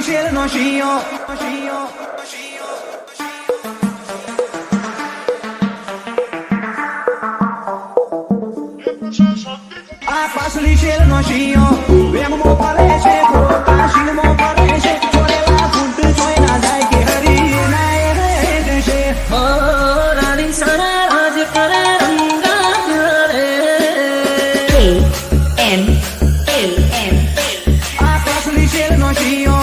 share નો શિયો આ પાસલી share નો શિયો વેમો પડે છે ખોટા શિલમો પડે છે ચોરેલા ફૂટ જોઈ ના જાય કે હરી ના એ દેશે રાણી સારા રાજ કરે રંગા રે KM આ પાસલી શેર નો શિયો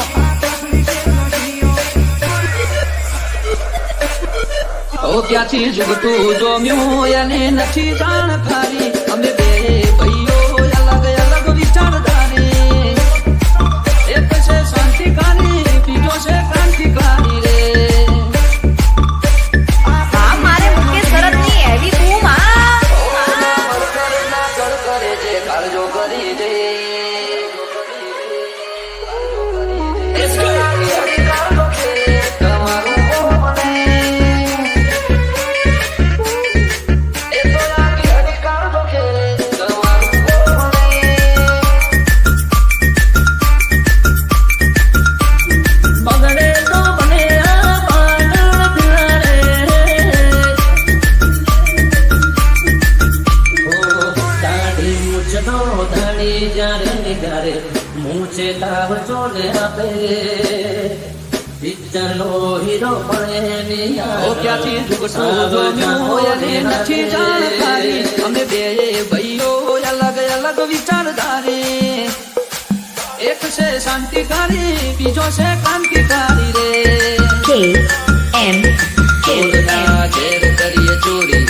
ઓ ક્યાંથી જુગતું જોમ્યું એને નથી જાણ ખારી અમે બે ભાઈઓ અલગ અલગ વિચારધારી એક છે શાંતિકારી બીજો છે ક્રાંતિકારી રે હા મારે મુકેશ શરતની એવી બૂમ કરે છે કાળજો કરી દે ક્યાંથી જુગતું જોમ્યું એને નથી જાણકારી અમે બે ભાઈઓ અલગ અલગ વિચારધારી એક છે શાંતિકારી બીજો છે ક્રાંતિકારી રે KM ઝેર કરીએ ચોરી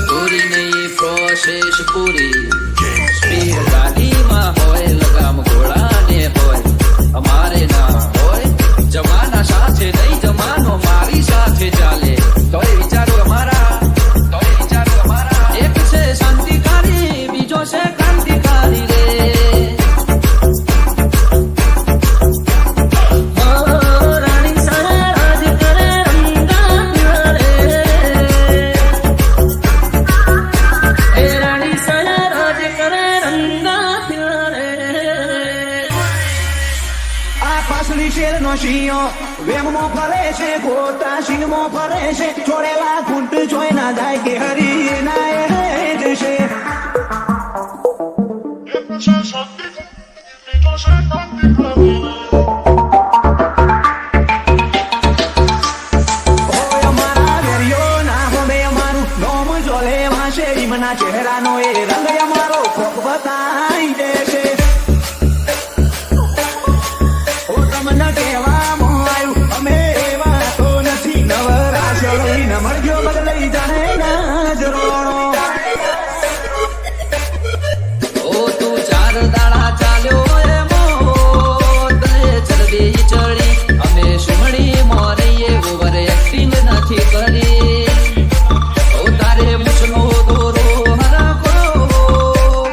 ચોરી નહીં પ્રોસેસ પૂરી સ્પીડ ગાડીમાં હોય લગામ ઘોડાને હોય અમારે ના હોય જમાના સાથે નહીં જમાનો મારી સાથે ચાલે તોય વિચારો અમારા એક છે શાંતિકારી બીજો છે ક્રાંતિકારી રે રાણી સારા રાજ કરે રંગા રે રાણી સારા રાજ કરે રંગા રે આ પાસલી શેર નો શિયો વેમો ફરે છે ખોટા શિલમો ફરે છે ચોરેલા ફૂટ જોઈ ના જાય કે હરી ના એ દેશે ઓય અમારા વેરિયો ના હોમે અમારું નોમ જોલે વાશે ઈમના ચહેરાનો એ રંગ અમારો કોક બતાઈ દેશે ઓ તમને કહેવામાં આવ્યું અમે એવા તો નથી નવરાશ લઈને મળજો બદલાઈ જાણે નજરોણો ઓ તું ચાર દાડા ચાલ્યો એમો તને ચરબી ચડી અમે સુમડી મોરીએ ઓવર એક્ટિંગ નથી કરી ઓ તારે મુછનો દોરો હરકો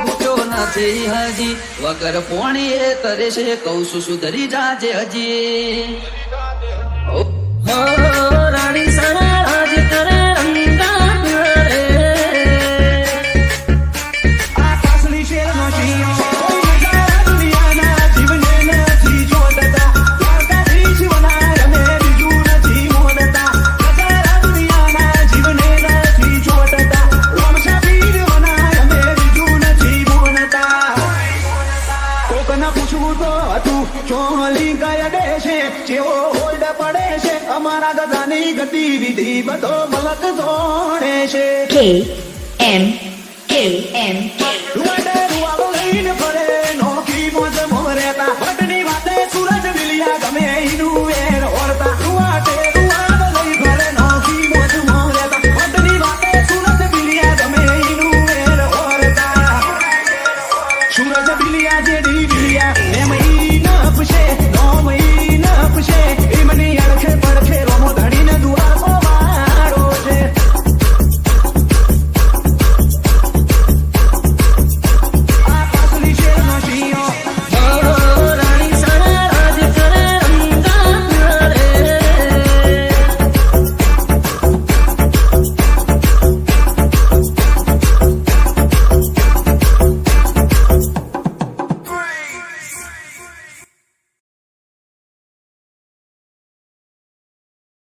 બુજો નથી હજી વગર પોણીએ તરે છે કહું છું સુધરી જાજે હજી ઓ રાણી સારા રાજ કરે રંગા રે આ પાસલી શેર નો શિયો દુનિયાના જીવને નથી જોડતા દ્વારકાધીશ બનાય અમે બીજું નથી મોડતા દુનિયાના જીવને નથી જોડતા રોમશાબીર બનાય અમે બીજું નથી મોડતા કોકના પૂછવું તો હતું ચોલી કયા દેશે જેવો હોલ્ડ પડે છે અમારા ગધાની ગતિવિધિ બધો મલક જોડે છે KM રૂવાડે રૂવાડો લઈને ફરે